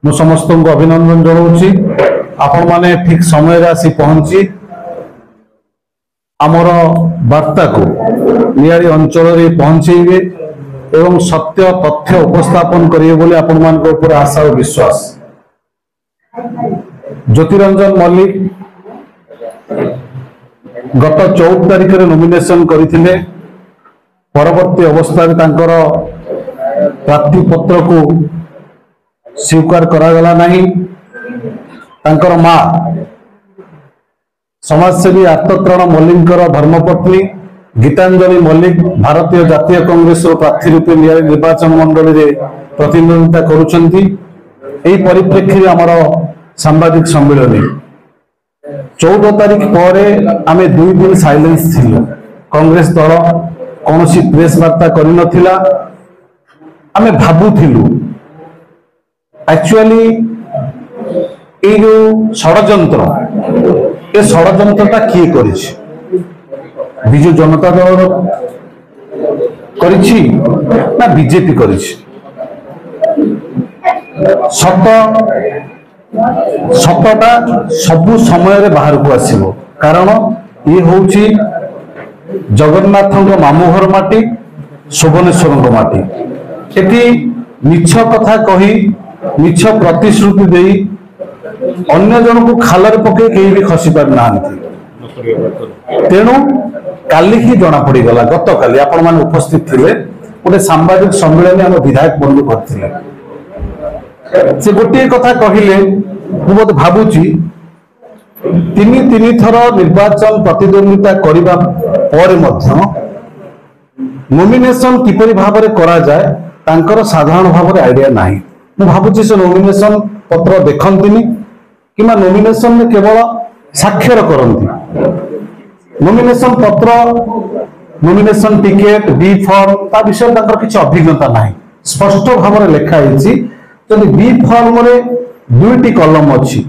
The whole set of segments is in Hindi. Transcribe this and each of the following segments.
मु समस्त को अभिनंदन जनाऊँगी आपण माने ठीक समय आसी पहुंची आमर वार्ता को नियारी अंचल में पहुंचेबे एवं सत्य तथ्य उपस्थापन करिए बोले आपण मान को ऊपर आशा और विश्वास। ज्योतिरंजन मल्लिक गत 14 तारिख में नॉमिनेशन करथिले। परवर्ती अवस्था तांकर प्रार्थी पत्र को स्वीकार करागला नहीं। तांकर माँ समाजसेवी आर्तत्रण मल्लिकर धर्मपत्नी गीतांजलि मल्लिक भारतीय जातीय कांग्रेस प्रार्थी रूपे निर्वाचन मंडल में प्रतिद्वंदिता करुछंती। एही परिप्रेक्षी में आमर सांबादिक सम्मेलन 14 तारिख पर आमे 2 दिन साइलेंस थिलु। कांग्रेस दल कौन प्रेस वार्ता करि नथिला। आमे भाबुथिलु एक्चुअली ये जो षड्यंत्र ये षड्यंत्रटा किए करिछि? बिजु जनता दल करिछि ना बीजेपी करिछि? सतटा सबु समय बाहर को आसिबो। कारण ये होउछि जगन्नाथ मामू घर माटी सुभनेश्वर माटी। एटी मिछ कथा कही मिछ प्रतिश्रुति देई अन्य जन को खालर पके कहीं भी खसी पार ना। तेणु काली ही जना पड़गला। गत काली आपण माने उपस्थित थिले गोटे सांबादिक सम्मेलन आम विधायक बंधु करथिले। से गोटे कथा कहिले मु भाबुची 3 थर निर्वाचन प्रतिद्वंदिता करिबा पर मध्य नॉमिनेशन किपरि भाबरे करा जाय तांकर साधारण भाबरे आइडिया नाही। मु भाबुची से नॉमिनेशन पत्र देखंतिनी किमा नॉमिनेशन में केवल साक्षर करती। नॉमिनेशन पत्र नॉमिनेशन टिकेट बी फॉर्म ता विषय तांकर किछि अभिज्ञता नाही। स्पष्ट भाव में लिखाई जदि बी फॉर्म में 2टी कलम अच्छी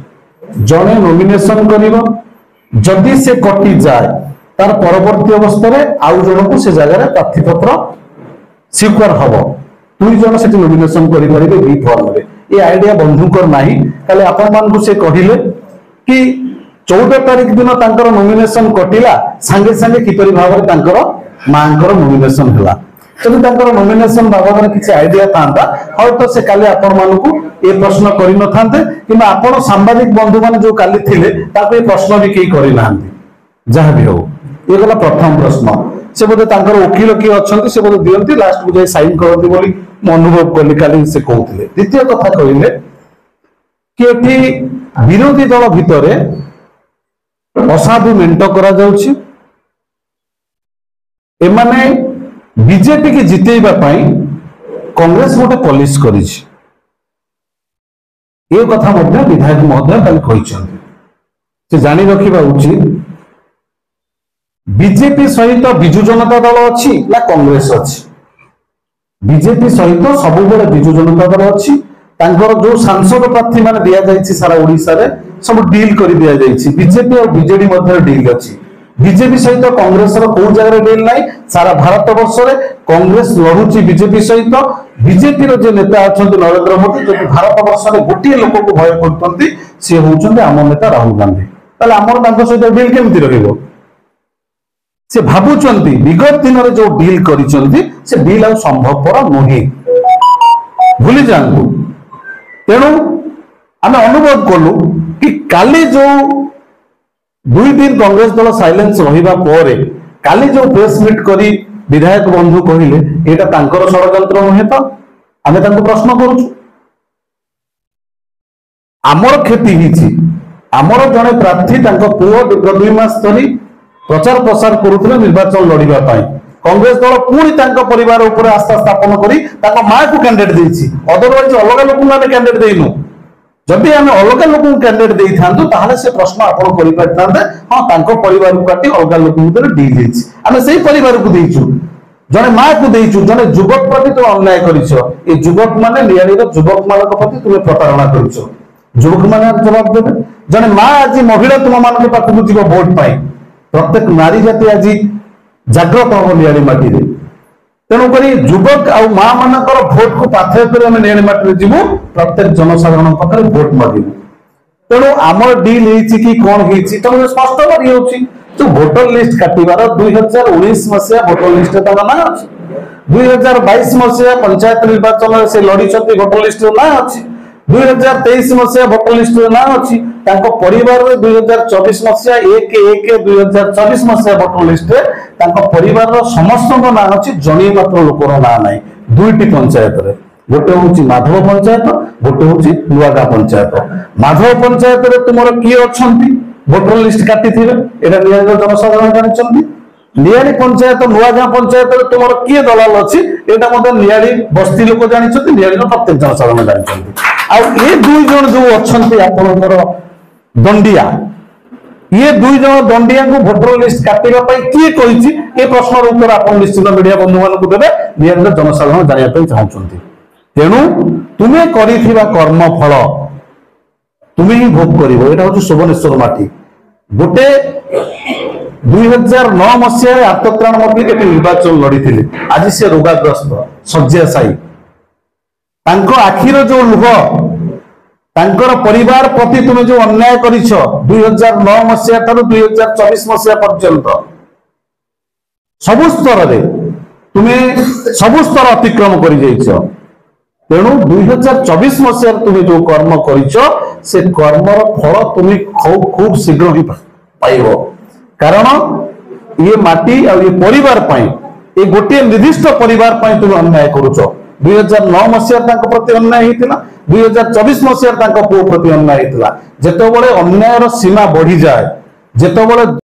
जड़े नॉमिनेशन करिवो जदि से कटि जाए तार परवर्ती अवस्था आउ जन को से जगह प्रार्थी पत्र स्वीकार हम 2 जन से नॉमिनेशन करेंगे बी फॉर्म में। ये आइडिया बंधुकर नाही। खाली आपण मान को से कहिले कि 14 तारिख दिन तांकर नॉमिनेशन कटिला संगे संगे किपरि भाव में तांकर मांकर नॉमिनेशन हला। जदि तांकर नॉमिनेशन बाबद किछि आइडिया थांता हो तो से काली आपण मान को ए प्रश्न करि न थांते किबा आपण सांबादिक बंधु मान जो काली थिले ताके प्रश्न भी केही करि नांती। जहां भी हो ये गला प्रथम प्रश्न। से बोधे तांकर वकील किए अछंती से बोधे दियंती लास्ट को जाय साइन करंती बोली मैं अनुभव कली काली से कहते। द्वितीय कथा कहले कि एठी विरोधी दल भितर असाधु मेंट करा जाउछि। एमाने बीजेपी की जितेइबा पई कांग्रेस गोटे पॉलिश करिछि। ये कथा मध्ये विधायक महोदय काली कहिसंती। से जानि रखिबा उचित बीजेपी सहित बिजु जनता दल अच्छी ना कांग्रेस अच्छी? बीजेपी सहित सबु बेले बिजु जनता दल अच्छी। तांकर जो सांसद प्रार्थी माने दिया जायछि सारा ओडिसा रे सब डील कर दिया जायछि। बीजेपी और बीजेडी मध्ये डील अछि। बीजेपी सहित कांग्रेस रो को जगह डील नाही। सारा भारत वर्ष रे कांग्रेस लढुछि बीजेपी सहित। बीजेपी रो जे नेता अछंती नरेंद्र मोदी जो भारत वर्ष रे गोटे लोक को भय करतंती से होउछंती आम नेता राहुल गांधी। ताले हमर तांको सहित डील केमति रहिबो? से भाबुचंती विगत दिन में जो डील करिचंती से डील आ संभवपर नहीं। भूली जांतु। तेणु आम अनुभव कलु कि काली जो 2 दिन कांग्रेस दल साइलेंस रहिबा परे काली जो प्रेस मीट करी विधायक बंधु कहिले एटा तांकर षड्यंत्र नहे तो आमे तांको प्रश्न करूछु। आमर खेती हिची आमर जने प्रार्थी तांको पुओ दीर्घ 2 मास धरी प्रचार प्रसार करुले निर्वाचन लड़िबा पाई। कांग्रेस दल पुणी तांको परिवार ऊपर आस्था स्थापन करी तांको मां को कैंडिडेट देछि। अदरवाइज अलग लोक माने कैंडिडेट देइनु। जदि आमे अलग लोक कैंडिडेट देइ थांतु ताहाले से प्रश्न आपण करि पारथांते हां तांको परिवार को काटी अलग लोक भितर डील देछि। आमे सेही परिवार को देइछु जने मां को देइछु जने युवक प्रति तो अन्याय करिछो। ए युवक माने नियारी रो युवक मानक प्रति तुमे प्रतारणा करिछो। युवक माने जवाब देबे। जने मां आज महिला तुम मान के पाखु जीव वोट पाई प्रत्येक नारी जाति आज जागृत हम नियारी माटी रे। तेणुक युवक आ माँ मानकर भोट को पाथेय कर निमाटी जीवु प्रत्येक जनसाधारण पाखे भोट मागू तेणु आमर डील कि कौन तुम स्पष्ट कर जो भोटर लिस्ट काटिबार 2019 मसीहा भोटर लिस्ट ना अच्छी 2022 मसीहा पंचायत निर्वाचन से लड़ी भोटर लिस्ट ना अच्छी 2023 मसीहा भोटर लिस्ट ना अच्छी परिवार 2024 मसीहा 1/1/2024 मसीहा भोटर लिस्ट परिवार समस्त ना अच्छी जड़े मात्र लोकर ना ना दुईटी पंचायत रे गोटे हूँ माधव पंचायत गोटे हूँ नुआगाँ पंचायत माधव पंचायत रे तुम किए अच्छा भोटर लिस्ट काटी थे यहाँ निहाली जनसाधारण जानते निहाली पंचायत नुआगाँ पंचायत तुम किए दलाल अच्छी यहाँ निहाली बस्ती लोक जानते निहाली प्रत्येक जनसाधारण जानते ये दुई जन जो अच्छा आपणकर दंडिया ये दुई जन दंडिया को भोटर लिस्ट काटापी किए कही ये प्रश्न उत्तर आप निश्चित मीडिया बंधु मानक देवे निहाली जनसाधारण जानवाई चाहते तेणु तुम्हें कर्म फल तुम्हें ही भोग कर हूँ सुवनेश्वर माटी गोटे 2009 मसीह आत्मत्राण निर्वाचन लड़ी आज से रोगाग्रस्त शଯ୍ୟାଶାयୀ आखिर जो लुह तांकर परिवार प्रति तुम्हें जो अन्याय कर 2009 मसीहा ठारू 2024 मसीहा पर्यंत सबु स्तर तुम्हें सबु स्तर अतिक्रम कर तेणु 2024 मसीह तुम्हें जो कर्म कर कर्मर फल तुम्हें खूब शीघ्र ही पाइब कारण ये माटी आ ये परिवार ये गोटे निर्दिष्ट परिवार तुम्हें अन्याय करुच 2009 मसीहा प्रति अन्याय होता 2024 मसीहा पुओ प्रति अन्याय होता जिते बड़े अन्यायर सीमा बढ़ी जाए जिते बड़े